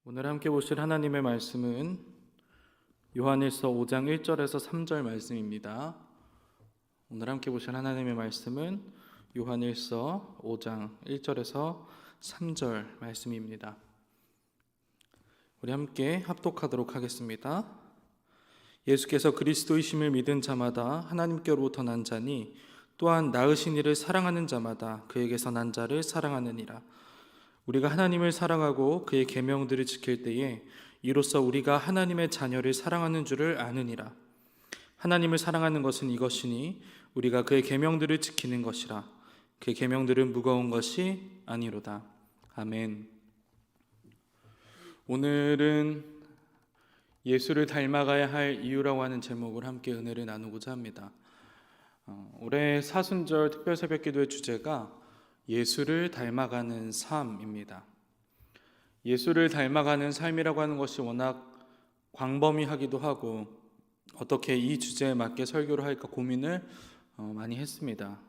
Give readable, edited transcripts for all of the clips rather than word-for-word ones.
오늘 함께 보실 하나님의 말씀은 요한일서 5장 1절에서 3절 말씀입니다. 오늘 함께 보실 하나님의 말씀은 요한일서 5장 1절에서 3절 말씀입니다. 우리 함께 합독하도록 하겠습니다. 예수께서 그리스도이심을 믿은 자마다 하나님께로부터 난 자니 또한 낳으신 이를 사랑하는 자마다 그에게서 난 자를 사랑하느니라. 우리가 하나님을 사랑하고 그의 계명들을 지킬 때에 이로써 우리가 하나님의 자녀를 사랑하는 줄을 아느니라. 하나님을 사랑하는 것은 이것이니 우리가 그의 계명들을 지키는 것이라. 그의 계명들은 무거운 것이 아니로다. 아멘. 오늘은 예수를 닮아가야 할 이유라고 하는 제목을 함께 은혜를 나누고자 합니다. 올해 사순절 특별새벽기도의 주제가 예수를 닮아가는 삶입니다. 예수를 닮아가는 삶이라고 하는 것이 워낙 광범위하기도 하고 어떻게 이 주제에 맞게 설교를 할까 고민을 많이 했습니다.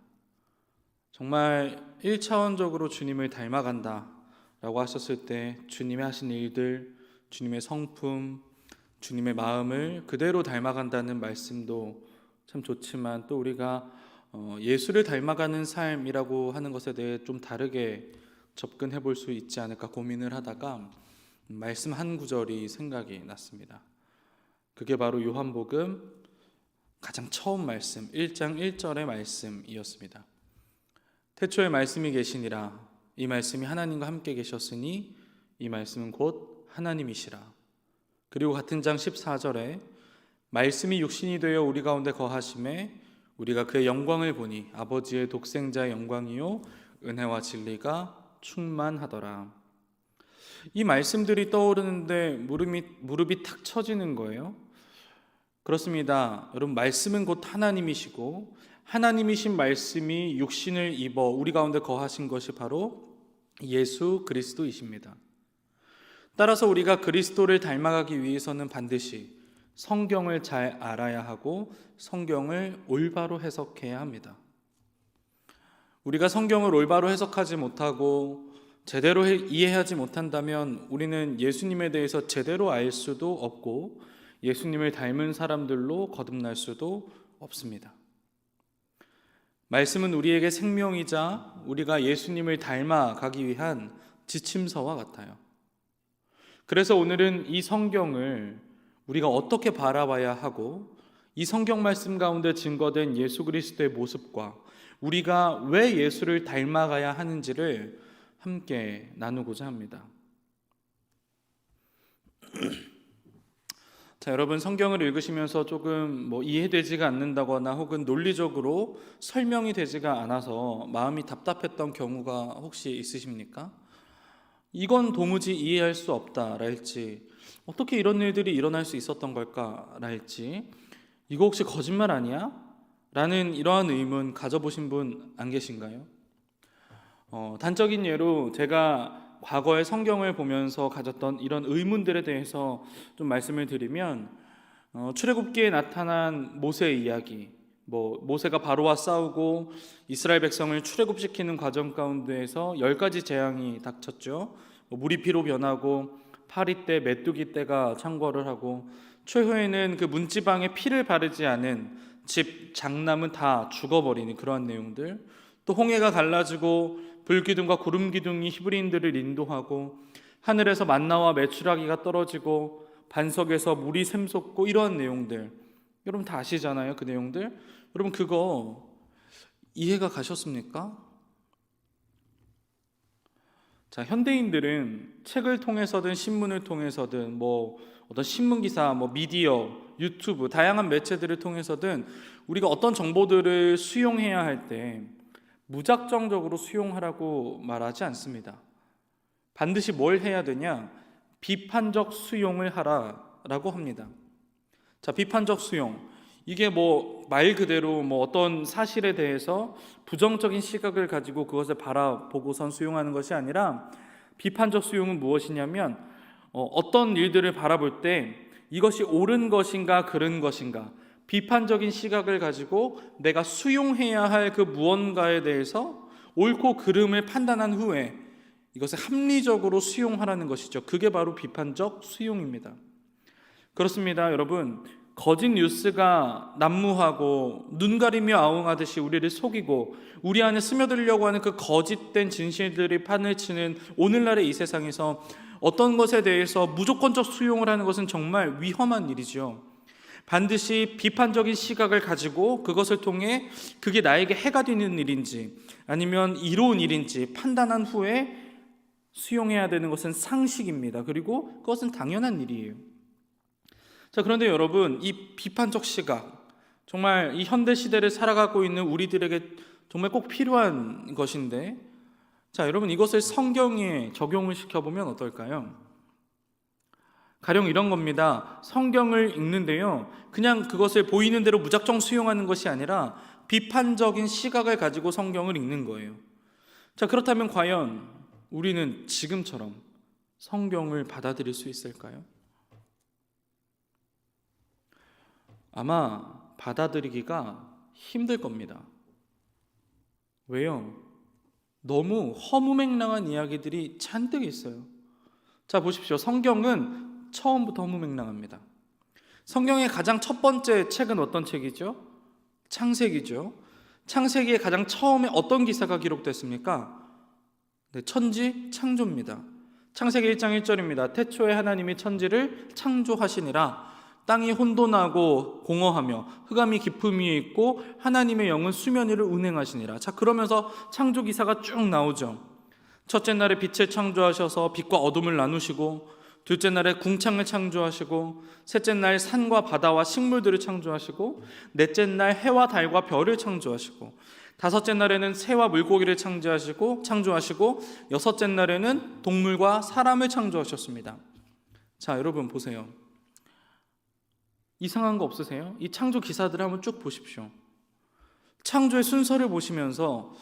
정말 1차원적으로 주님을 닮아간다 라고 하셨을 때 주님이 하신 일들, 주님의 성품, 주님의 마음을 그대로 닮아간다는 말씀도 참 좋지만 또 우리가 예수를 닮아가는 삶이라고 하는 것에 대해 좀 다르게 접근해 볼 수 있지 않을까 고민을 하다가 말씀 한 구절이 생각이 났습니다. 그게 바로 요한복음 가장 처음 말씀 1장 1절의 말씀이었습니다. 태초에 말씀이 계시니라. 이 말씀이 하나님과 함께 계셨으니 이 말씀은 곧 하나님이시라. 그리고 같은 장 14절에 말씀이 육신이 되어 우리 가운데 거하심에 우리가 그의 영광을 보니 아버지의 독생자의 영광이요 은혜와 진리가 충만하더라. 이 말씀들이 떠오르는데 무릎이 탁 쳐지는 거예요. 그렇습니다. 여러분, 말씀은 곧 하나님이시고 하나님이신 말씀이 육신을 입어 우리 가운데 거하신 것이 바로 예수 그리스도이십니다. 따라서 우리가 그리스도를 닮아가기 위해서는 반드시 성경을 잘 알아야 하고 성경을 올바로 해석해야 합니다. 우리가 성경을 올바로 해석하지 못하고 제대로 이해하지 못한다면 우리는 예수님에 대해서 제대로 알 수도 없고 예수님을 닮은 사람들로 거듭날 수도 없습니다. 말씀은 우리에게 생명이자 우리가 예수님을 닮아가기 위한 지침서와 같아요. 그래서 오늘은 이 성경을 우리가 어떻게 바라봐야 하고 이 성경 말씀 가운데 증거된 예수 그리스도의 모습과 우리가 왜 예수를 닮아가야 하는지를 함께 나누고자 합니다. 자, 여러분, 성경을 읽으시면서 조금 이해되지가 않는다거나 혹은 논리적으로 설명이 되지가 않아서 마음이 답답했던 경우가 혹시 있으십니까? 이건 도무지 이해할 수 없다랄지, 어떻게 이런 일들이 일어날 수 있었던 걸까랄지, 이거 혹시 거짓말 아니야? 라는 이러한 의문 가져보신 분 안 계신가요? 단적인 예로 제가 과거에 성경을 보면서 가졌던 이런 의문들에 대해서 좀 말씀을 드리면, 출애굽기에 나타난 모세의 이야기, 모세가 바로와 싸우고 이스라엘 백성을 출애굽시키는 과정 가운데에서 10가지 재앙이 닥쳤죠. 물이 피로 변하고 파리떼, 메뚜기 떼가 창궐을 하고 최후에는 그 문지방에 피를 바르지 않은 집, 장남은 다 죽어버리는 그러한 내용들, 또 홍해가 갈라지고 불기둥과 구름기둥이 히브리인들을 인도하고 하늘에서 만나와 메추라기가 떨어지고 반석에서 물이 샘솟고 이러한 내용들, 여러분 다 아시잖아요. 그 내용들. 여러분 그거 이해가 가셨습니까? 자, 현대인들은 책을 통해서든 신문을 통해서든 어떤 신문기사, 미디어, 유튜브, 다양한 매체들을 통해서든 우리가 어떤 정보들을 수용해야 할 때 무작정적으로 수용하라고 말하지 않습니다. 반드시 뭘 해야 되냐? 비판적 수용을 하라라고 합니다. 자, 비판적 수용. 이게 말 그대로 어떤 사실에 대해서 부정적인 시각을 가지고 그것을 바라보고선 수용하는 것이 아니라 비판적 수용은 무엇이냐면 어떤 일들을 바라볼 때 이것이 옳은 것인가 그른 것인가 비판적인 시각을 가지고 내가 수용해야 할 그 무언가에 대해서 옳고 그름을 판단한 후에 이것을 합리적으로 수용하라는 것이죠. 그게 바로 비판적 수용입니다. 그렇습니다, 여러분. 거짓 뉴스가 난무하고 눈 가리며 아웅하듯이 우리를 속이고 우리 안에 스며들려고 하는 그 거짓된 진실들이 판을 치는 오늘날의 이 세상에서 어떤 것에 대해서 무조건적 수용을 하는 것은 정말 위험한 일이죠. 반드시 비판적인 시각을 가지고 그것을 통해 그게 나에게 해가 되는 일인지 아니면 이로운 일인지 판단한 후에 수용해야 되는 것은 상식입니다. 그리고 그것은 당연한 일이에요. 자, 그런데 여러분, 이 비판적 시각, 정말 이 현대 시대를 살아가고 있는 우리들에게 정말 꼭 필요한 것인데, 자, 여러분, 이것을 성경에 적용을 시켜보면 어떨까요? 가령 이런 겁니다. 성경을 읽는데요, 그냥 그것을 보이는 대로 무작정 수용하는 것이 아니라 비판적인 시각을 가지고 성경을 읽는 거예요. 자, 그렇다면 과연 우리는 지금처럼 성경을 받아들일 수 있을까요? 아마 받아들이기가 힘들 겁니다. 왜요? 너무 허무맹랑한 이야기들이 잔뜩 있어요. 자, 보십시오. 성경은 처음부터 허무맹랑합니다. 성경의 가장 첫 번째 책은 어떤 책이죠? 창세기죠. 창세기의 가장 처음에 어떤 기사가 기록됐습니까? 네, 천지 창조입니다. 창세기 1장 1절입니다. 태초에 하나님이 천지를 창조하시니라. 땅이 혼돈하고 공허하며 흑암이 깊음 위에 있고 하나님의 영은 수면 위를 운행하시니라. 자, 그러면서 창조 기사가 쭉 나오죠. 첫째 날에 빛을 창조하셔서 빛과 어둠을 나누시고, 둘째 날에 궁창을 창조하시고, 셋째 날 산과 바다와 식물들을 창조하시고, 넷째 날 해와 달과 별을 창조하시고, 다섯째 날에는 새와 물고기를 창조하시고, 여섯째 날에는 동물과 사람을 창조하셨습니다. 자, 여러분 보세요. 이상한 거 없으세요? 이 창조 기사들을 한번 쭉 보십시오. 창조의 순서를 보시면서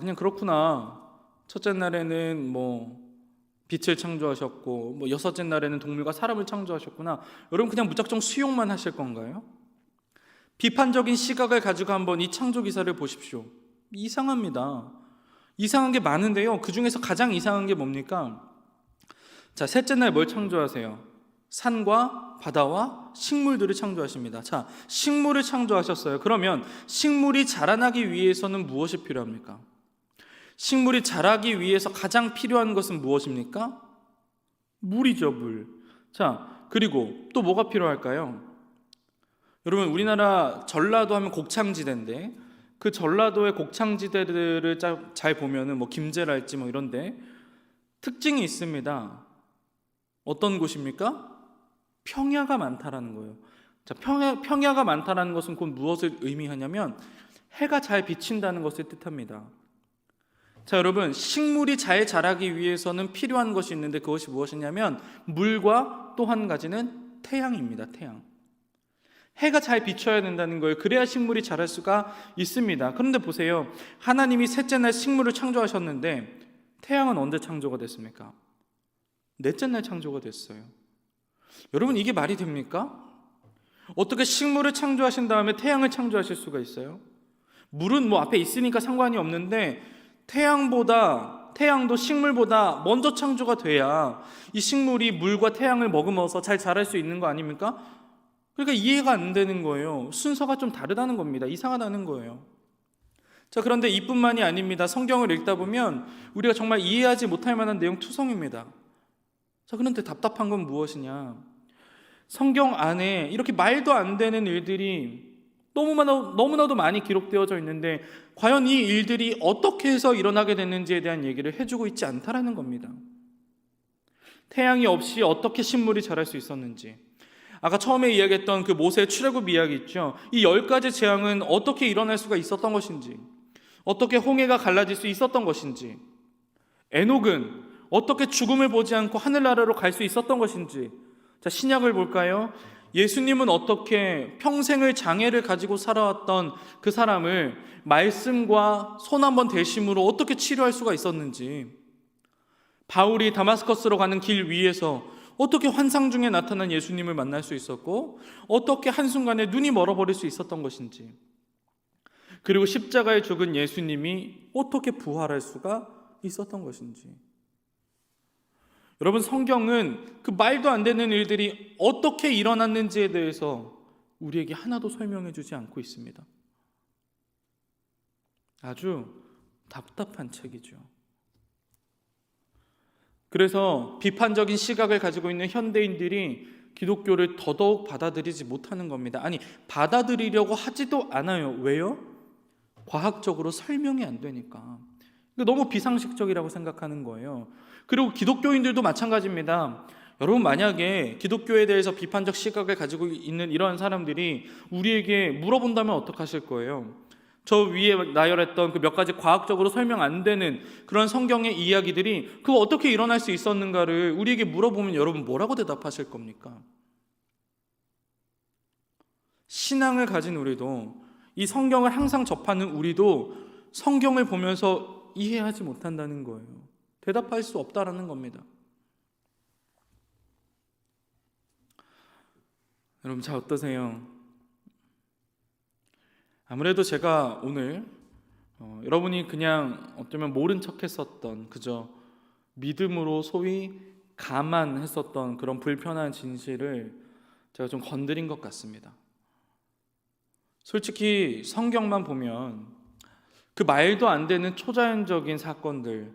그냥 그렇구나. 첫째 날에는 빛을 창조하셨고 여섯째 날에는 동물과 사람을 창조하셨구나. 여러분 그냥 무작정 수용만 하실 건가요? 비판적인 시각을 가지고 한번 이 창조 기사를 보십시오. 이상합니다. 이상한 게 많은데요, 그 중에서 가장 이상한 게 뭡니까? 자, 셋째 날 뭘 창조하세요? 산과 바다와 식물들을 창조하십니다. 자, 식물을 창조하셨어요. 그러면 식물이 자라나기 위해서는 무엇이 필요합니까? 식물이 자라기 위해서 가장 필요한 것은 무엇입니까? 물이죠, 물. 자, 그리고 또 뭐가 필요할까요? 여러분, 우리나라 전라도 하면 곡창지대인데 그 전라도의 곡창지대들을 잘 보면은 김제랄지 이런데 특징이 있습니다. 어떤 곳입니까? 평야가 많다라는 거예요. 자, 평야가 많다라는 것은 곧 무엇을 의미하냐면 해가 잘 비친다는 것을 뜻합니다. 자, 여러분, 식물이 잘 자라기 위해서는 필요한 것이 있는데 그것이 무엇이냐면 물과 또 한 가지는 태양입니다. 태양. 해가 잘 비춰야 된다는 거예요. 그래야 식물이 자랄 수가 있습니다. 그런데 보세요. 하나님이 셋째 날 식물을 창조하셨는데 태양은 언제 창조가 됐습니까? 넷째 날 창조가 됐어요. 여러분, 이게 말이 됩니까? 어떻게 식물을 창조하신 다음에 태양을 창조하실 수가 있어요? 물은 앞에 있으니까 상관이 없는데 태양도 식물보다 먼저 창조가 돼야 이 식물이 물과 태양을 머금어서 잘 자랄 수 있는 거 아닙니까? 그러니까 이해가 안 되는 거예요. 순서가 좀 다르다는 겁니다. 이상하다는 거예요. 자, 그런데 이뿐만이 아닙니다. 성경을 읽다 보면 우리가 정말 이해하지 못할 만한 내용 투성입니다. 자, 그런데 답답한 건 무엇이냐? 성경 안에 이렇게 말도 안 되는 일들이 너무나도 많이 기록되어져 있는데 과연 이 일들이 어떻게 해서 일어나게 됐는지에 대한 얘기를 해주고 있지 않다라는 겁니다. 태양이 없이 어떻게 식물이 자랄 수 있었는지, 아까 처음에 이야기했던 그 모세의 출애굽 이야기 있죠. 이 10가지 재앙은 어떻게 일어날 수가 있었던 것인지, 어떻게 홍해가 갈라질 수 있었던 것인지, 에녹은 어떻게 죽음을 보지 않고 하늘나라로 갈 수 있었던 것인지. 자, 신약을 볼까요? 예수님은 어떻게 평생을 장애를 가지고 살아왔던 그 사람을 말씀과 손 한번 대심으로 어떻게 치료할 수가 있었는지, 바울이 다마스커스로 가는 길 위에서 어떻게 환상 중에 나타난 예수님을 만날 수 있었고 어떻게 한순간에 눈이 멀어버릴 수 있었던 것인지, 그리고 십자가에 죽은 예수님이 어떻게 부활할 수가 있었던 것인지. 여러분, 성경은 그 말도 안 되는 일들이 어떻게 일어났는지에 대해서 우리에게 하나도 설명해 주지 않고 있습니다. 아주 답답한 책이죠. 그래서 비판적인 시각을 가지고 있는 현대인들이 기독교를 더더욱 받아들이지 못하는 겁니다. 아니, 받아들이려고 하지도 않아요. 왜요? 과학적으로 설명이 안 되니까. 너무 비상식적이라고 생각하는 거예요. 그리고 기독교인들도 마찬가지입니다. 여러분, 만약에 기독교에 대해서 비판적 시각을 가지고 있는 이러한 사람들이 우리에게 물어본다면 어떡하실 거예요? 저 위에 나열했던 그 몇 가지 과학적으로 설명 안 되는 그런 성경의 이야기들이 그거 어떻게 일어날 수 있었는가를 우리에게 물어보면 여러분 뭐라고 대답하실 겁니까? 신앙을 가진 우리도, 이 성경을 항상 접하는 우리도 성경을 보면서 이해하지 못한다는 거예요. 대답할 수 없다라는 겁니다. 여러분, 자, 어떠세요? 아무래도 제가 오늘 여러분이 그냥 어쩌면 모른 척 했었던, 그저 믿음으로 소위 감안했었던 그런 불편한 진실을 제가 좀 건드린 것 같습니다. 솔직히 성경만 보면 그 말도 안 되는 초자연적인 사건들,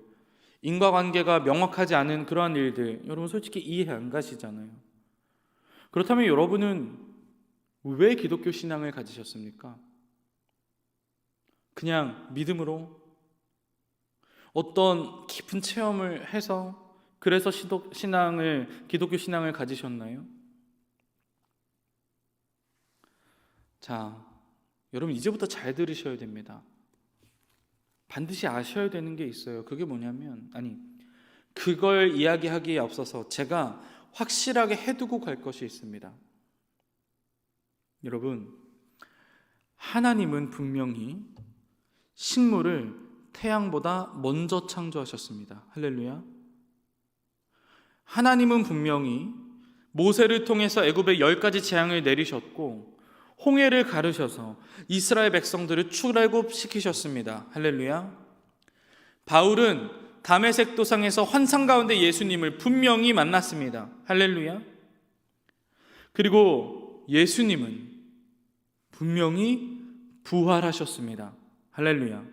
인과관계가 명확하지 않은 그러한 일들, 여러분 솔직히 이해 안 가시잖아요. 그렇다면 여러분은 왜 기독교 신앙을 가지셨습니까? 그냥 믿음으로 어떤 깊은 체험을 해서 그래서 기독교 신앙을 가지셨나요? 자, 여러분 이제부터 잘 들으셔야 됩니다. 반드시 아셔야 되는 게 있어요. 그게 뭐냐면, 그걸 이야기하기에 앞서서 제가 확실하게 해두고 갈 것이 있습니다. 여러분, 하나님은 분명히 식물을 태양보다 먼저 창조하셨습니다. 할렐루야. 하나님은 분명히 모세를 통해서 애굽에 10가지 재앙을 내리셨고 홍해를 가르셔서 이스라엘 백성들을 출애굽시키셨습니다. 할렐루야. 바울은 다메섹 도상에서 환상 가운데 예수님을 분명히 만났습니다. 할렐루야. 그리고 예수님은 분명히 부활하셨습니다. 할렐루야.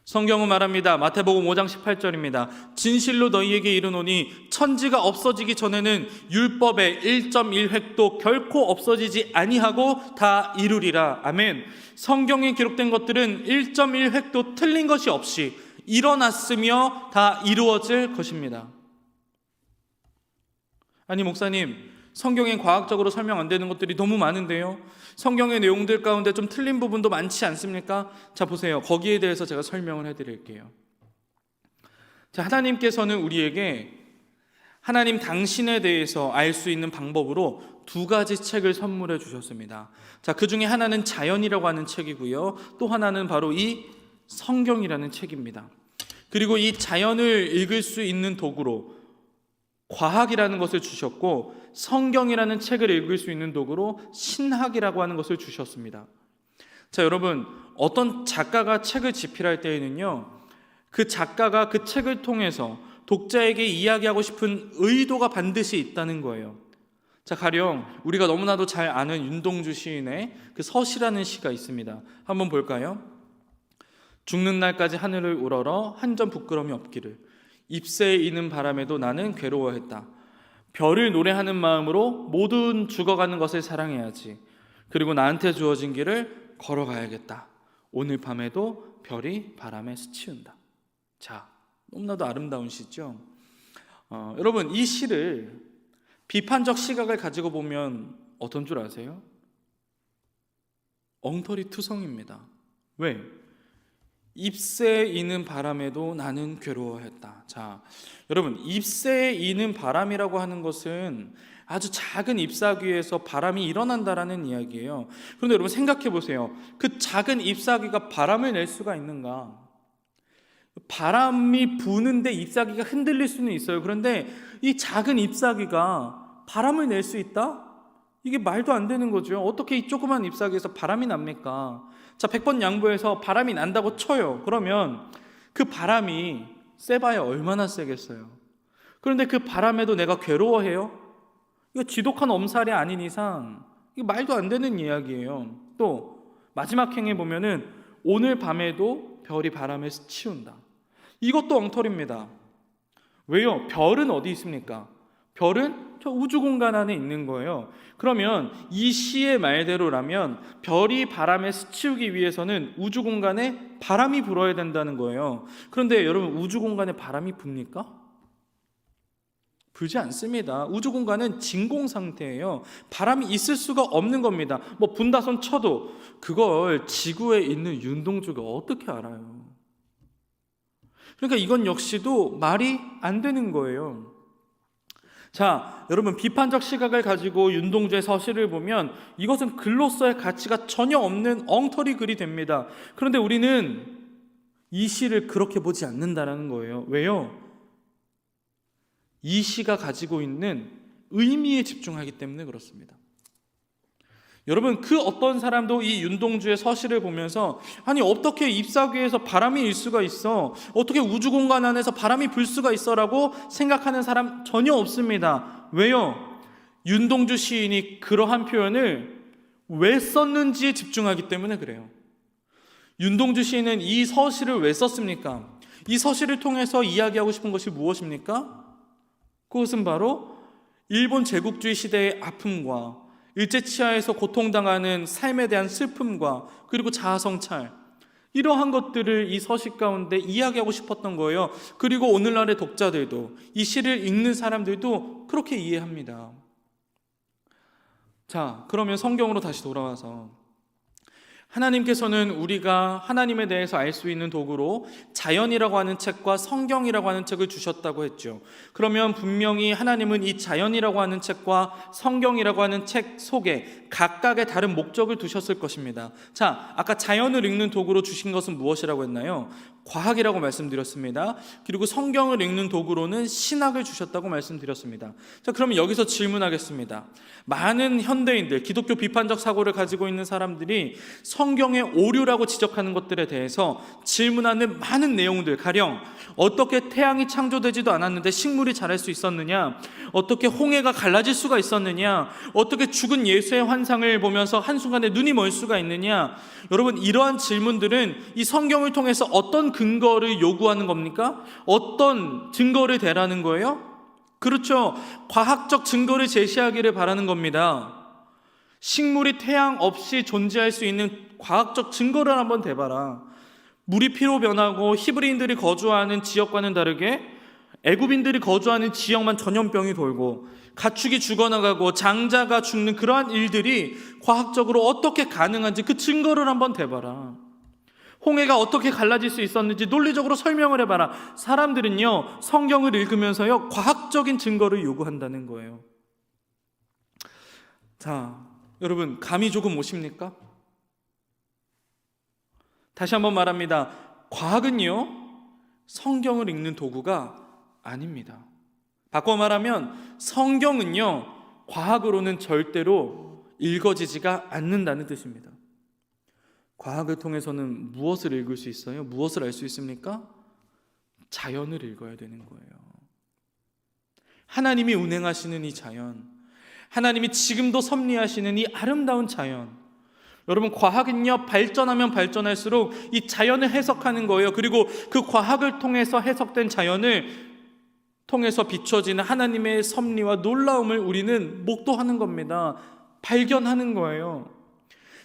성경은 말합니다. 마태복음 5장 18절입니다. 진실로 너희에게 이르노니 천지가 없어지기 전에는 율법의 1.1획도 결코 없어지지 아니하고 다 이루리라. 아멘. 성경에 기록된 것들은 1.1획도 틀린 것이 없이 일어났으며 다 이루어질 것입니다. 아니, 목사님, 성경엔 과학적으로 설명 안 되는 것들이 너무 많은데요, 성경의 내용들 가운데 좀 틀린 부분도 많지 않습니까? 자, 보세요. 거기에 대해서 제가 설명을 해드릴게요. 자, 하나님께서는 우리에게 하나님 당신에 대해서 알 수 있는 방법으로 2가지 책을 선물해 주셨습니다. 자, 그 중에 하나는 자연이라고 하는 책이고요, 또 하나는 바로 이 성경이라는 책입니다. 그리고 이 자연을 읽을 수 있는 도구로 과학이라는 것을 주셨고, 성경이라는 책을 읽을 수 있는 도구로 신학이라고 하는 것을 주셨습니다. 자, 여러분, 어떤 작가가 책을 집필할 때에는요, 그 작가가 그 책을 통해서 독자에게 이야기하고 싶은 의도가 반드시 있다는 거예요. 자, 가령 우리가 너무나도 잘 아는 윤동주 시인의 그 서시라는 시가 있습니다. 한번 볼까요? 죽는 날까지 하늘을 우러러 한 점 부끄러움이 없기를, 잎새에 이는 바람에도 나는 괴로워했다. 별을 노래하는 마음으로 모든 죽어가는 것을 사랑해야지. 그리고 나한테 주어진 길을 걸어가야겠다. 오늘 밤에도 별이 바람에 스치운다. 자, 너무나도 아름다운 시죠. 여러분, 이 시를 비판적 시각을 가지고 보면 어떤 줄 아세요? 엉터리 투성입니다. 왜? 잎새에 이는 바람에도 나는 괴로워했다. 자, 여러분, 잎새에 이는 바람이라고 하는 것은 아주 작은 잎사귀에서 바람이 일어난다라는 이야기예요. 그런데 여러분 생각해 보세요. 그 작은 잎사귀가 바람을 낼 수가 있는가? 바람이 부는데 잎사귀가 흔들릴 수는 있어요. 그런데 이 작은 잎사귀가 바람을 낼 수 있다? 이게 말도 안 되는 거죠. 어떻게 이 조그만 잎사귀에서 바람이 납니까? 자, 100번 양보해서 바람이 난다고 쳐요. 그러면 그 바람이 세봐야 얼마나 세겠어요? 그런데 그 바람에도 내가 괴로워해요? 이거 지독한 엄살이 아닌 이상 이거 말도 안 되는 이야기예요. 또 마지막 행에 보면은 오늘 밤에도 별이 바람에 스치운다. 이것도 엉터리입니다. 왜요? 별은 어디 있습니까? 별은 저 우주 공간 안에 있는 거예요. 그러면 이 시의 말대로라면 별이 바람에 스치우기 위해서는 우주 공간에 바람이 불어야 된다는 거예요. 그런데 여러분, 우주 공간에 바람이 붑니까? 불지 않습니다. 우주 공간은 진공 상태예요. 바람이 있을 수가 없는 겁니다. 뭐 분다손 쳐도 그걸 지구에 있는 윤동주가 어떻게 알아요? 그러니까 이건 역시도 말이 안 되는 거예요. 자, 여러분, 비판적 시각을 가지고 윤동주의 서시를 보면 이것은 글로서의 가치가 전혀 없는 엉터리 글이 됩니다. 그런데 우리는 이 시를 그렇게 보지 않는다는 거예요. 왜요? 이 시가 가지고 있는 의미에 집중하기 때문에 그렇습니다. 여러분, 그 어떤 사람도 이 윤동주의 서시를 보면서 아니 어떻게 잎사귀에서 바람이 일 수가 있어? 어떻게 우주 공간 안에서 바람이 불 수가 있어? 라고 생각하는 사람 전혀 없습니다. 왜요? 윤동주 시인이 그러한 표현을 왜 썼는지에 집중하기 때문에 그래요. 윤동주 시인은 이 서시를 왜 썼습니까? 이 서시를 통해서 이야기하고 싶은 것이 무엇입니까? 그것은 바로 일본 제국주의 시대의 아픔과 일제치하에서 고통당하는 삶에 대한 슬픔과 그리고 자아성찰, 이러한 것들을 이 서시 가운데 이야기하고 싶었던 거예요. 그리고 오늘날의 독자들도, 이 시를 읽는 사람들도 그렇게 이해합니다. 자, 그러면 성경으로 다시 돌아와서 하나님께서는 우리가 하나님에 대해서 알 수 있는 도구로 자연이라고 하는 책과 성경이라고 하는 책을 주셨다고 했죠. 그러면 분명히 하나님은 이 자연이라고 하는 책과 성경이라고 하는 책 속에 각각의 다른 목적을 두셨을 것입니다. 자, 아까 자연을 읽는 도구로 주신 것은 무엇이라고 했나요? 과학이라고 말씀드렸습니다. 그리고 성경을 읽는 도구로는 신학을 주셨다고 말씀드렸습니다. 자, 그러면 여기서 질문하겠습니다. 많은 현대인들, 기독교 비판적 사고를 가지고 있는 사람들이 성경의 오류라고 지적하는 것들에 대해서 질문하는 많은 내용들, 가령 어떻게 태양이 창조되지도 않았는데 식물이 자랄 수 있었느냐, 어떻게 홍해가 갈라질 수가 있었느냐, 어떻게 죽은 예수의 환상을 보면서 한순간에 눈이 멀 수가 있느냐. 여러분, 이러한 질문들은 이 성경을 통해서 어떤 근거를 요구하는 겁니까? 어떤 증거를 대라는 거예요? 그렇죠. 과학적 증거를 제시하기를 바라는 겁니다. 식물이 태양 없이 존재할 수 있는 과학적 증거를 한번 대봐라. 물이 피로 변하고 히브리인들이 거주하는 지역과는 다르게 애굽인들이 거주하는 지역만 전염병이 돌고 가축이 죽어나가고 장자가 죽는 그러한 일들이 과학적으로 어떻게 가능한지 그 증거를 한번 대봐라. 홍해가 어떻게 갈라질 수 있었는지 논리적으로 설명을 해봐라. 사람들은요, 성경을 읽으면서요, 과학적인 증거를 요구한다는 거예요. 자, 여러분, 감이 조금 오십니까? 다시 한번 말합니다. 과학은요, 성경을 읽는 도구가 아닙니다. 바꿔 말하면 성경은요, 과학으로는 절대로 읽어지지가 않는다는 뜻입니다. 과학을 통해서는 무엇을 읽을 수 있어요? 무엇을 알 수 있습니까? 자연을 읽어야 되는 거예요. 하나님이 운행하시는 이 자연, 하나님이 지금도 섭리하시는 이 아름다운 자연. 여러분, 과학은요, 발전하면 발전할수록 이 자연을 해석하는 거예요. 그리고 그 과학을 통해서 해석된 자연을 통해서 비춰지는 하나님의 섭리와 놀라움을 우리는 목도하는 겁니다. 발견하는 거예요.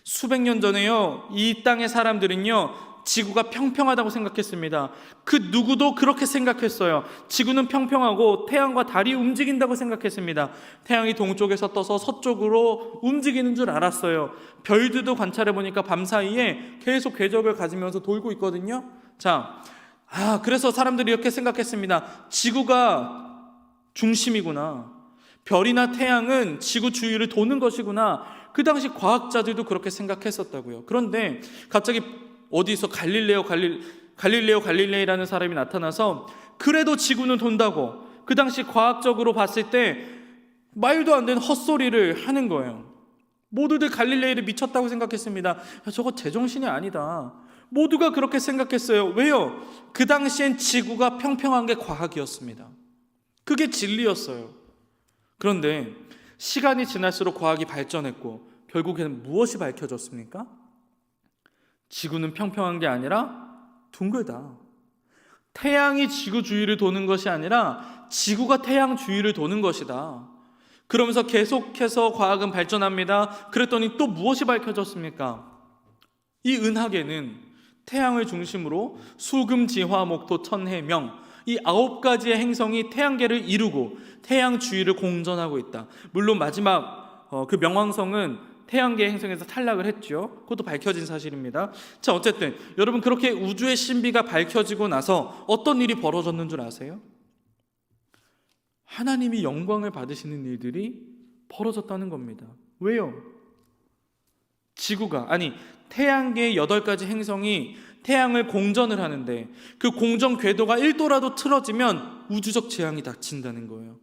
수백 년 전에요, 이 땅의 사람들은요, 지구가 평평하다고 생각했습니다. 그 누구도 그렇게 생각했어요. 지구는 평평하고 태양과 달이 움직인다고 생각했습니다. 태양이 동쪽에서 떠서 서쪽으로 움직이는 줄 알았어요. 별들도 관찰해 보니까 밤사이에 계속 궤적을 가지면서 돌고 있거든요. 자, 그래서 사람들이 이렇게 생각했습니다. 지구가 중심이구나. 별이나 태양은 지구 주위를 도는 것이구나. 그 당시 과학자들도 그렇게 생각했었다고요. 그런데 갑자기 어디서 갈릴레이라는 사람이 나타나서 그래도 지구는 돈다고, 그 당시 과학적으로 봤을 때 말도 안 되는 헛소리를 하는 거예요. 모두들 갈릴레이를 미쳤다고 생각했습니다. 저거 제정신이 아니다. 모두가 그렇게 생각했어요. 왜요? 그 당시엔 지구가 평평한 게 과학이었습니다. 그게 진리였어요. 그런데 시간이 지날수록 과학이 발전했고 결국에는 무엇이 밝혀졌습니까? 지구는 평평한 게 아니라 둥글다. 태양이 지구 주위를 도는 것이 아니라 지구가 태양 주위를 도는 것이다. 그러면서 계속해서 과학은 발전합니다. 그랬더니 또 무엇이 밝혀졌습니까? 이 은하계는 태양을 중심으로 수금, 지화, 목토, 천해, 명, 이 9가지의 행성이 태양계를 이루고 태양 주위를 공전하고 있다. 물론 마지막 그 명왕성은 태양계 행성에서 탈락을 했죠. 그것도 밝혀진 사실입니다. 자, 어쨌든 여러분, 그렇게 우주의 신비가 밝혀지고 나서 어떤 일이 벌어졌는 줄 아세요? 하나님이 영광을 받으시는 일들이 벌어졌다는 겁니다. 왜요? 태양계의 8가지 행성이 태양을 공전을 하는데 그 공전 궤도가 1도라도 틀어지면 우주적 재앙이 닥친다는 거예요.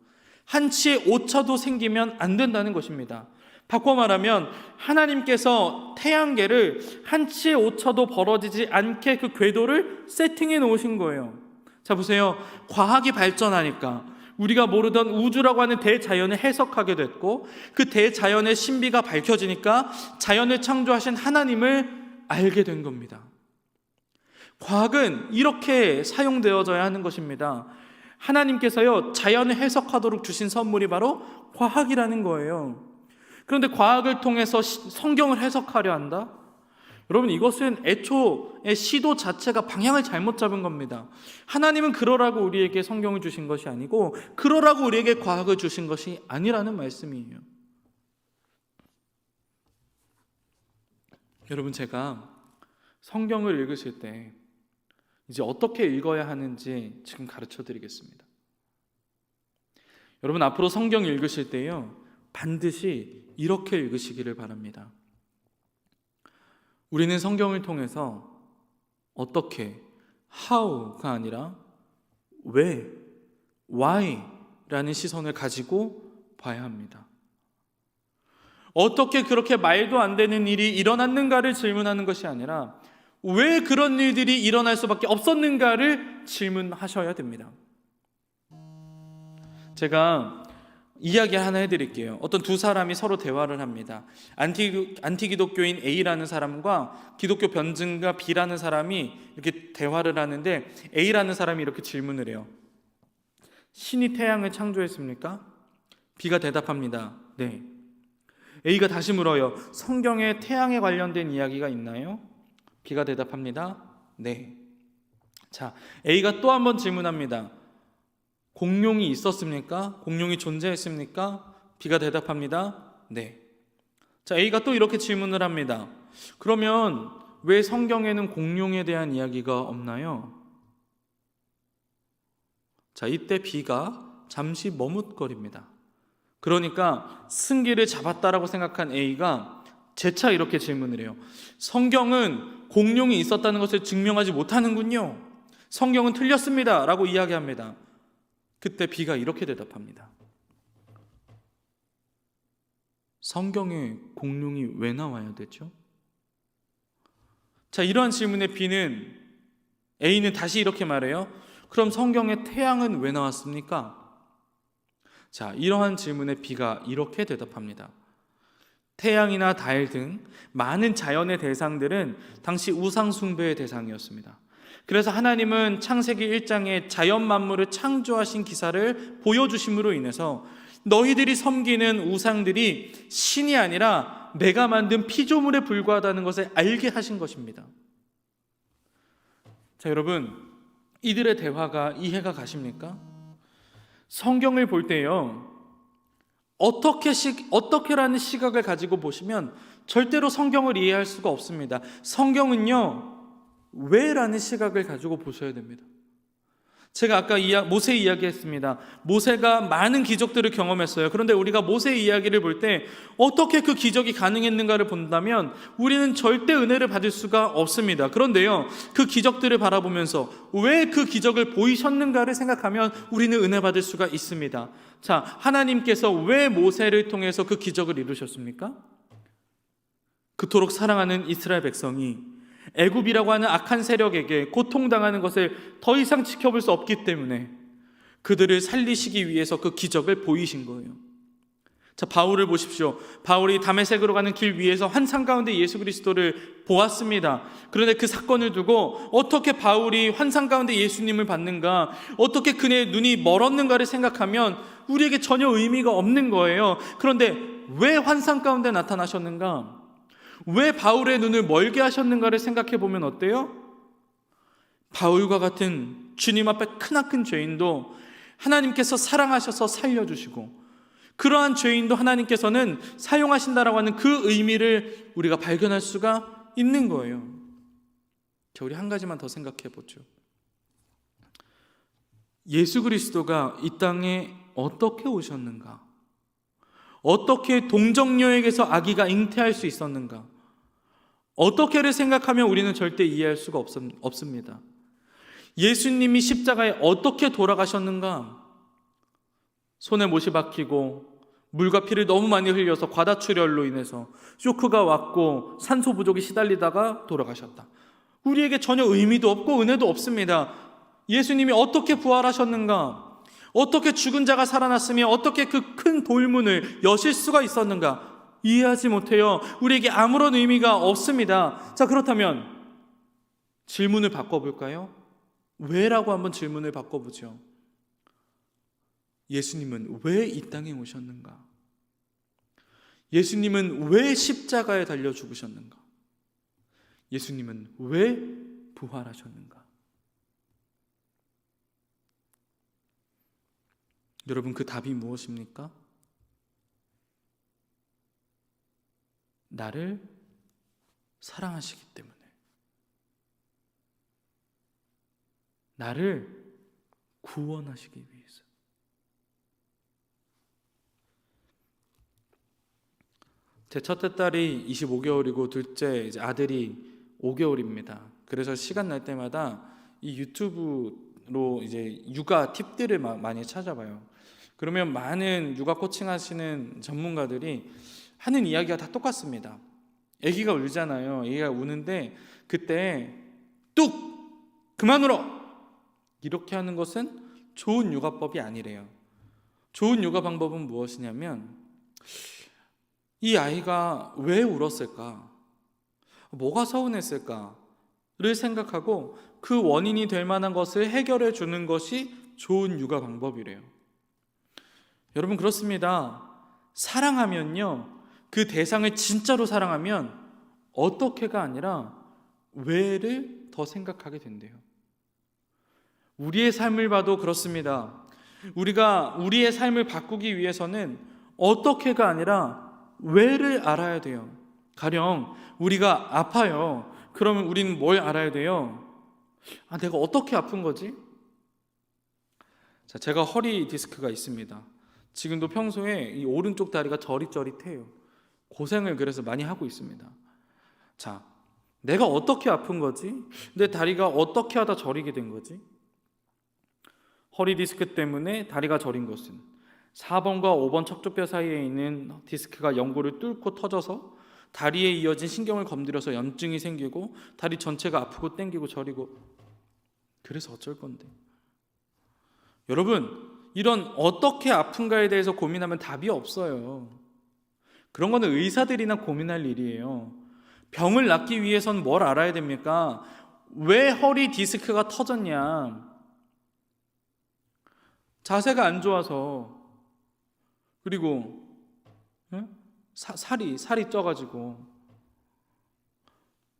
한치의 오차도 생기면 안 된다는 것입니다. 바꿔 말하면 하나님께서 태양계를 한치의 오차도 벌어지지 않게 그 궤도를 세팅해 놓으신 거예요. 자, 보세요. 과학이 발전하니까 우리가 모르던 우주라고 하는 대자연을 해석하게 됐고, 그 대자연의 신비가 밝혀지니까 자연을 창조하신 하나님을 알게 된 겁니다. 과학은 이렇게 사용되어져야 하는 것입니다. 하나님께서요, 자연을 해석하도록 주신 선물이 바로 과학이라는 거예요. 그런데 과학을 통해서 성경을 해석하려 한다? 여러분, 이것은 애초의 시도 자체가 방향을 잘못 잡은 겁니다. 하나님은 그러라고 우리에게 성경을 주신 것이 아니고 그러라고 우리에게 과학을 주신 것이 아니라는 말씀이에요. 여러분, 제가 성경을 읽으실 때 이제 어떻게 읽어야 하는지 지금 가르쳐 드리겠습니다. 여러분, 앞으로 성경 읽으실 때요, 반드시 이렇게 읽으시기를 바랍니다. 우리는 성경을 통해서 어떻게, how가 아니라 왜, why라는 시선을 가지고 봐야 합니다. 어떻게 그렇게 말도 안 되는 일이 일어났는가를 질문하는 것이 아니라 왜 그런 일들이 일어날 수밖에 없었는가를 질문하셔야 됩니다. 제가 이야기 하나 해드릴게요. 어떤 두 사람이 서로 대화를 합니다. 안티기독교인 A라는 사람과 기독교 변증가 B라는 사람이 이렇게 대화를 하는데, A라는 사람이 이렇게 질문을 해요. 신이 태양을 창조했습니까? B가 대답합니다. 네. A가 다시 물어요. 성경에 태양에 관련된 이야기가 있나요? B가 대답합니다. 네. 자, A가 또 한 번 질문합니다. 공룡이 있었습니까? 공룡이 존재했습니까? B가 대답합니다. 네. 자, A가 또 이렇게 질문을 합니다. 그러면 왜 성경에는 공룡에 대한 이야기가 없나요? 자, 이때 B가 잠시 머뭇거립니다. 그러니까 승기를 잡았다라고 생각한 A가 재차 이렇게 질문을 해요. 성경은 공룡이 있었다는 것을 증명하지 못하는군요. 성경은 틀렸습니다 라고 이야기합니다. 그때 B가 이렇게 대답합니다. 성경에 공룡이 왜 나와야 되죠? 자, 이러한 질문에 A는 다시 이렇게 말해요. 그럼 성경에 태양은 왜 나왔습니까? 자, 이러한 질문에 B가 이렇게 대답합니다. 태양이나 달 등 많은 자연의 대상들은 당시 우상 숭배의 대상이었습니다. 그래서 하나님은 창세기 1장에 자연 만물을 창조하신 기사를 보여주심으로 인해서 너희들이 섬기는 우상들이 신이 아니라 내가 만든 피조물에 불과하다는 것을 알게 하신 것입니다. 자, 여러분, 이들의 대화가 이해가 가십니까? 성경을 볼 때요, 어떻게라는 시각을 가지고 보시면 절대로 성경을 이해할 수가 없습니다. 성경은요, 왜라는 시각을 가지고 보셔야 됩니다. 제가 아까 모세 이야기했습니다. 모세가 많은 기적들을 경험했어요. 그런데 우리가 모세 이야기를 볼 때 어떻게 그 기적이 가능했는가를 본다면 우리는 절대 은혜를 받을 수가 없습니다. 그런데요, 그 기적들을 바라보면서 왜 그 기적을 보이셨는가를 생각하면 우리는 은혜 받을 수가 있습니다. 자, 하나님께서 왜 모세를 통해서 그 기적을 이루셨습니까? 그토록 사랑하는 이스라엘 백성이 애굽이라고 하는 악한 세력에게 고통당하는 것을 더 이상 지켜볼 수 없기 때문에, 그들을 살리시기 위해서 그 기적을 보이신 거예요. 자, 바울을 보십시오. 바울이 다메섹으로 가는 길 위에서 환상 가운데 예수 그리스도를 보았습니다. 그런데 그 사건을 두고 어떻게 바울이 환상 가운데 예수님을 봤는가, 어떻게 그의 눈이 멀었는가를 생각하면 우리에게 전혀 의미가 없는 거예요. 그런데 왜 환상 가운데 나타나셨는가? 왜 바울의 눈을 멀게 하셨는가를 생각해 보면 어때요? 바울과 같은 주님 앞에 크나큰 죄인도 하나님께서 사랑하셔서 살려주시고, 그러한 죄인도 하나님께서는 사용하신다라고 하는 그 의미를 우리가 발견할 수가 있는 거예요. 자, 우리 한 가지만 더 생각해 보죠. 예수 그리스도가 이 땅에 어떻게 오셨는가? 어떻게 동정녀에게서 아기가 잉태할 수 있었는가? 어떻게를 생각하면 우리는 절대 이해할 수가 없습니다. 예수님이 십자가에 어떻게 돌아가셨는가? 손에 못이 박히고 물과 피를 너무 많이 흘려서 과다출혈로 인해서 쇼크가 왔고 산소 부족이 시달리다가 돌아가셨다. 우리에게 전혀 의미도 없고 은혜도 없습니다. 예수님이 어떻게 부활하셨는가? 어떻게 죽은 자가 살아났으며 어떻게 그 큰 돌문을 여실 수가 있었는가? 이해하지 못해요. 우리에게 아무런 의미가 없습니다. 자, 그렇다면 질문을 바꿔볼까요? 왜라고 한번 질문을 바꿔보죠. 예수님은 왜 이 땅에 오셨는가? 예수님은 왜 십자가에 달려 죽으셨는가? 예수님은 왜 부활하셨는가? 여러분, 그 답이 무엇입니까? 나를 사랑하시기 때문에, 나를 구원하시기 위해서. 제 첫째 딸이 25개월이고 둘째 이제 아들이 5개월입니다. 그래서 시간 날 때마다 이 유튜브로 이제 육아 팁들을 많이 찾아봐요. 그러면 많은 육아 코칭 하시는 전문가들이 하는 이야기가 다 똑같습니다. 아기가 울잖아요. 아기가 우는데 그때 뚝! 그만 울어! 이렇게 하는 것은 좋은 육아법이 아니래요. 좋은 육아 방법은 무엇이냐면, 이 아이가 왜 울었을까? 뭐가 서운했을까를 생각하고 그 원인이 될 만한 것을 해결해 주는 것이 좋은 육아 방법이래요. 여러분, 그렇습니다. 사랑하면요, 그 대상을 진짜로 사랑하면 어떻게가 아니라 왜를 더 생각하게 된대요. 우리의 삶을 봐도 그렇습니다. 우리가 우리의 삶을 바꾸기 위해서는 어떻게가 아니라 왜를 알아야 돼요. 가령 우리가 아파요. 그러면 우리는 뭘 알아야 돼요? 내가 어떻게 아픈 거지? 자, 제가 허리 디스크가 있습니다. 지금도 평소에 이 오른쪽 다리가 저릿저릿해요. 고생을 그래서 많이 하고 있습니다. 자, 내가 어떻게 아픈 거지? 내 다리가 어떻게 하다 저리게 된 거지? 허리 디스크 때문에 다리가 저린 것은 4번과 5번 척추뼈 사이에 있는 디스크가 연골을 뚫고 터져서 다리에 이어진 신경을 건드려서 염증이 생기고 다리 전체가 아프고 땡기고 저리고, 그래서 어쩔 건데. 여러분, 이런 어떻게 아픈가에 대해서 고민하면 답이 없어요. 그런 거는 의사들이나 고민할 일이에요. 병을 낫기 위해서는 뭘 알아야 됩니까? 왜 허리 디스크가 터졌냐? 자세가 안 좋아서, 그리고 살이 쪄가지고.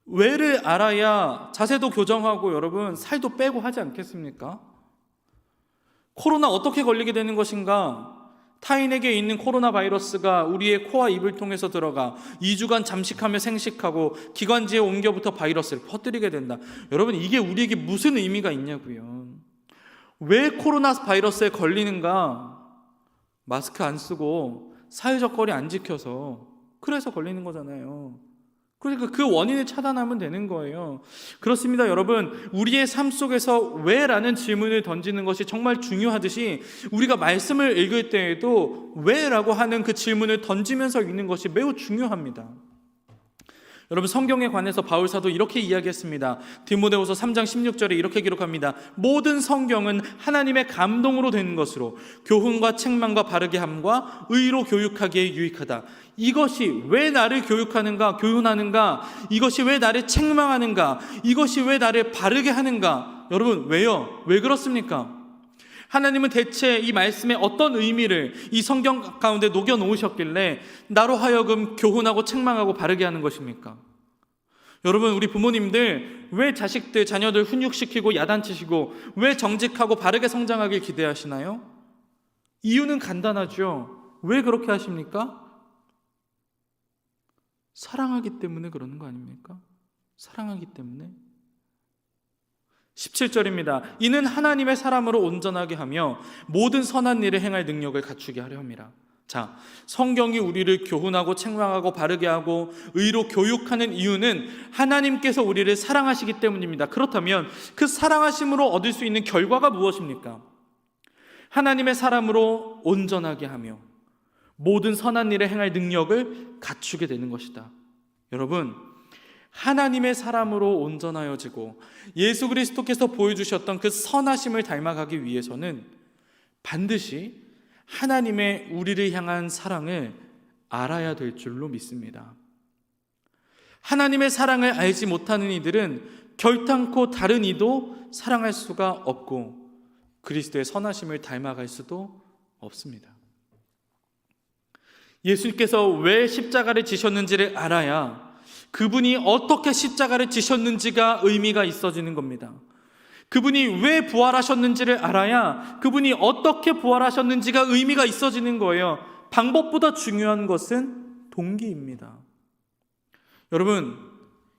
왜를 알아야 자세도 교정하고 여러분 살도 빼고 하지 않겠습니까? 코로나 어떻게 걸리게 되는 것인가? 타인에게 있는 코로나 바이러스가 우리의 코와 입을 통해서 들어가 2주간 잠식하며 생식하고 기관지에 옮겨부터 바이러스를 퍼뜨리게 된다. 여러분, 이게 우리에게 무슨 의미가 있냐고요. 왜 코로나 바이러스에 걸리는가? 마스크 안 쓰고 사회적 거리 안 지켜서, 그래서 걸리는 거잖아요. 그러니까 그 원인을 차단하면 되는 거예요. 그렇습니다, 여러분. 우리의 삶 속에서 왜라는 질문을 던지는 것이 정말 중요하듯이 우리가 말씀을 읽을 때에도 왜라고 하는 그 질문을 던지면서 읽는 것이 매우 중요합니다. 여러분, 성경에 관해서 바울 사도 이렇게 이야기했습니다. 디모데후서 3장 16절에 이렇게 기록합니다. 모든 성경은 하나님의 감동으로 된 것으로 교훈과 책망과 바르게 함과 의로 교육하기에 유익하다. 이것이 왜 나를 교육하는가, 교훈하는가? 이것이 왜 나를 책망하는가? 이것이 왜 나를 바르게 하는가? 여러분, 왜요? 왜 그렇습니까? 하나님은 대체 이 말씀에 어떤 의미를 이 성경 가운데 녹여 놓으셨길래 나로 하여금 교훈하고 책망하고 바르게 하는 것입니까? 여러분, 우리 부모님들 왜 자식들, 자녀들 훈육시키고 야단치시고 왜 정직하고 바르게 성장하길 기대하시나요? 이유는 간단하죠. 왜 그렇게 하십니까? 사랑하기 때문에 그러는 거 아닙니까? 사랑하기 때문에. 17절입니다. 이는 하나님의 사람으로 온전하게 하며 모든 선한 일을 행할 능력을 갖추게 하려 함이라. 자, 성경이 우리를 교훈하고 책망하고 바르게 하고 의로 교육하는 이유는 하나님께서 우리를 사랑하시기 때문입니다. 그렇다면 그 사랑하심으로 얻을 수 있는 결과가 무엇입니까? 하나님의 사람으로 온전하게 하며 모든 선한 일을 행할 능력을 갖추게 되는 것이다. 여러분, 하나님의 사람으로 온전하여지고 예수 그리스도께서 보여주셨던 그 선하심을 닮아가기 위해서는 반드시 하나님의 우리를 향한 사랑을 알아야 될 줄로 믿습니다. 하나님의 사랑을 알지 못하는 이들은 결탄코 다른 이도 사랑할 수가 없고 그리스도의 선하심을 닮아갈 수도 없습니다. 예수님께서 왜 십자가를 지셨는지를 알아야 그분이 어떻게 십자가를 지셨는지가 의미가 있어지는 겁니다. 그분이 왜 부활하셨는지를 알아야 그분이 어떻게 부활하셨는지가 의미가 있어지는 거예요. 방법보다 중요한 것은 동기입니다. 여러분,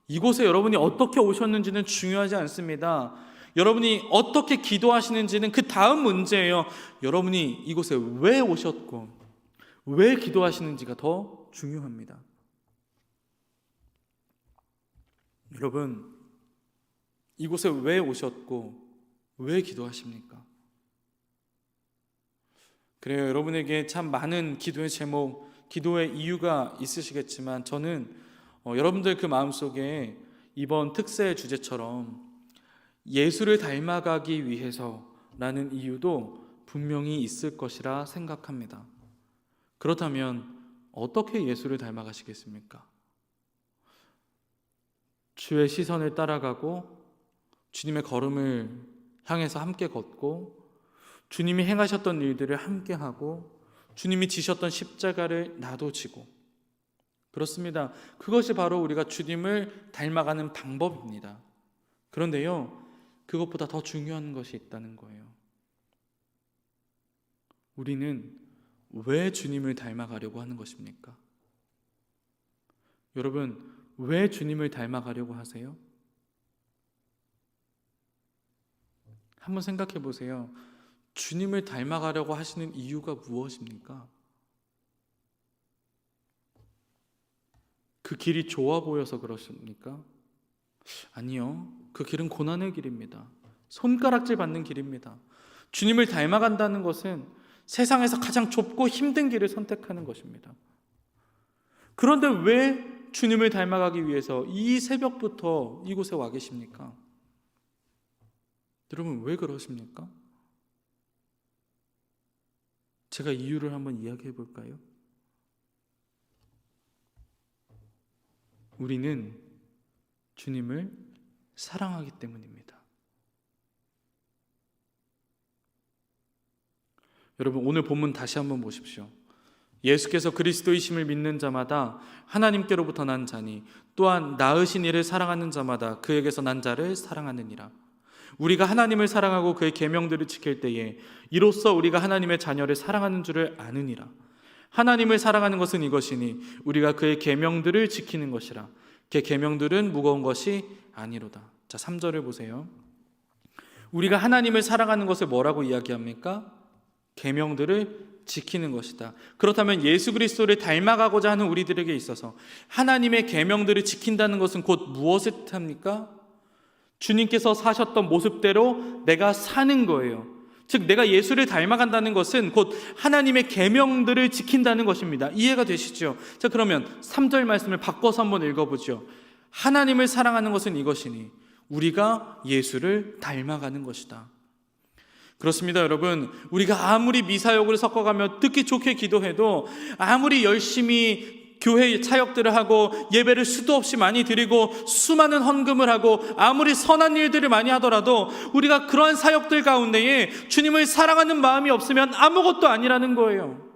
이곳에 여러분이 어떻게 오셨는지는 중요하지 않습니다. 여러분이 어떻게 기도하시는지는 그 다음 문제예요. 여러분이 이곳에 왜 오셨고 왜 기도하시는지가 더 중요합니다. 여러분, 이곳에 왜 오셨고 왜 기도하십니까? 그래요, 여러분에게 참 많은 기도의 제목, 기도의 이유가 있으시겠지만 저는 여러분들 그 마음속에 이번 특세 주제처럼 예수를 닮아가기 위해서라는 이유도 분명히 있을 것이라 생각합니다. 그렇다면 어떻게 예수를 닮아가시겠습니까? 주의 시선을 따라가고 주님의 걸음을 향해서 함께 걷고 주님이 행하셨던 일들을 함께 하고 주님이 지셨던 십자가를 나도 지고, 그렇습니다. 그것이 바로 우리가 주님을 닮아가는 방법입니다. 그런데요, 그것보다 더 중요한 것이 있다는 거예요. 우리는 왜 주님을 닮아가려고 하는 것입니까? 여러분, 왜 주님을 닮아가려고 하세요? 한번 생각해 보세요. 주님을 닮아가려고 하시는 이유가 무엇입니까? 그 길이 좋아 보여서 그러십니까? 아니요. 그 길은 고난의 길입니다. 손가락질 받는 길입니다. 주님을 닮아간다는 것은 세상에서 가장 좁고 힘든 길을 선택하는 것입니다. 그런데 왜 주님을 닮아가기 위해서 이 새벽부터 이곳에 와 계십니까? 여러분, 왜 그러십니까? 제가 이유를 한번 이야기해 볼까요? 우리는 주님을 사랑하기 때문입니다. 여러분, 오늘 본문 다시 한번 보십시오. 예수께서 그리스도이심을 믿는 자마다 하나님께로부터 난 자니 또한 낳으신 이를 사랑하는 자마다 그에게서 난 자를 사랑하느니라. 우리가 하나님을 사랑하고 그의 계명들을 지킬 때에 이로써 우리가 하나님의 자녀를 사랑하는 줄을 아느니라. 하나님을 사랑하는 것은 이것이니 우리가 그의 계명들을 지키는 것이라. 그의 계명들은 무거운 것이 아니로다. 자, 3절을 보세요. 우리가 하나님을 사랑하는 것을 뭐라고 이야기합니까? 계명들을 지키는 것이다. 그렇다면 예수 그리스도를 닮아가고자 하는 우리들에게 있어서 하나님의 계명들을 지킨다는 것은 곧 무엇을 뜻합니까? 주님께서 사셨던 모습대로 내가 사는 거예요. 즉 내가 예수를 닮아간다는 것은 곧 하나님의 계명들을 지킨다는 것입니다. 이해가 되시죠? 자, 그러면 3절 말씀을 바꿔서 한번 읽어보죠. 하나님을 사랑하는 것은 이것이니 우리가 예수를 닮아가는 것이다. 그렇습니다, 여러분. 우리가 아무리 미사역을 섞어가며 듣기 좋게 기도해도, 아무리 열심히 교회 차역들을 하고 예배를 수도 없이 많이 드리고 수많은 헌금을 하고 아무리 선한 일들을 많이 하더라도 우리가 그러한 사역들 가운데에 주님을 사랑하는 마음이 없으면 아무것도 아니라는 거예요.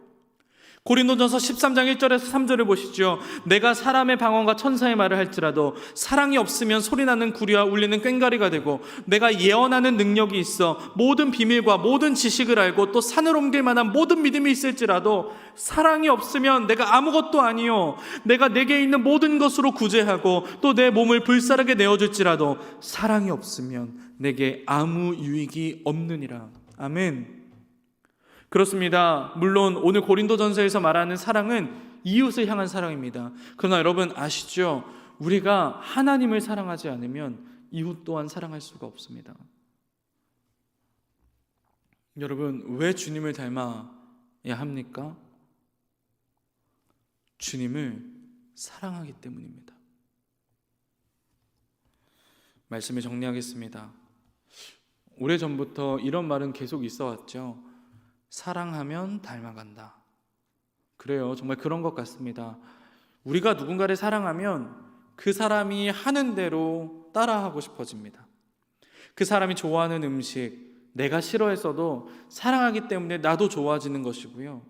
고린도전서 13장 1절에서 3절을 보시죠. 내가 사람의 방언과 천사의 말을 할지라도 사랑이 없으면 소리나는 구리와 울리는 꽹과리가 되고, 내가 예언하는 능력이 있어 모든 비밀과 모든 지식을 알고 또 산을 옮길 만한 모든 믿음이 있을지라도 사랑이 없으면 내가 아무것도 아니요, 내가 내게 있는 모든 것으로 구제하고 또 내 몸을 불사르게 내어줄지라도 사랑이 없으면 내게 아무 유익이 없느니라. 아멘. 그렇습니다. 물론 오늘 고린도전서에서 말하는 사랑은 이웃을 향한 사랑입니다. 그러나 여러분 아시죠? 우리가 하나님을 사랑하지 않으면 이웃 또한 사랑할 수가 없습니다. 여러분, 왜 주님을 닮아야 합니까? 주님을 사랑하기 때문입니다. 말씀을 정리하겠습니다. 오래전부터 이런 말은 계속 있어 왔죠. 사랑하면 닮아간다. 그래요. 정말 그런 것 같습니다. 우리가 누군가를 사랑하면 그 사람이 하는 대로 따라하고 싶어집니다. 그 사람이 좋아하는 음식, 내가 싫어했어도 사랑하기 때문에 나도 좋아지는 것이고요.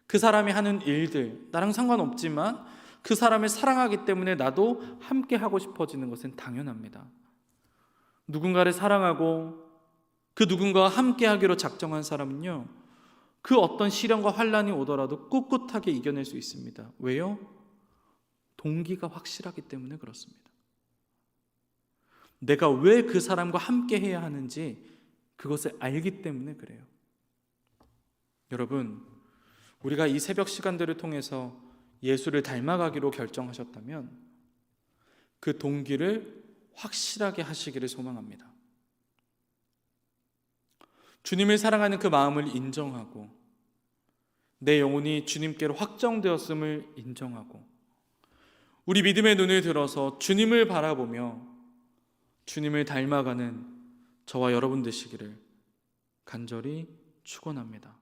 그 사람이 하는 일들, 나랑 상관없지만 그 사람을 사랑하기 때문에 나도 함께 하고 싶어지는 것은 당연합니다. 누군가를 사랑하고 그 누군가와 함께 하기로 작정한 사람은요, 그 어떤 시련과 환난이 오더라도 꿋꿋하게 이겨낼 수 있습니다. 왜요? 동기가 확실하기 때문에 그렇습니다. 내가 왜 그 사람과 함께 해야 하는지 그것을 알기 때문에 그래요. 여러분, 우리가 이 새벽 시간들을 통해서 예수를 닮아가기로 결정하셨다면 그 동기를 확실하게 하시기를 소망합니다. 주님을 사랑하는 그 마음을 인정하고 내 영혼이 주님께로 확정되었음을 인정하고 우리 믿음의 눈을 들어서 주님을 바라보며 주님을 닮아가는 저와 여러분 되시기를 간절히 축원합니다.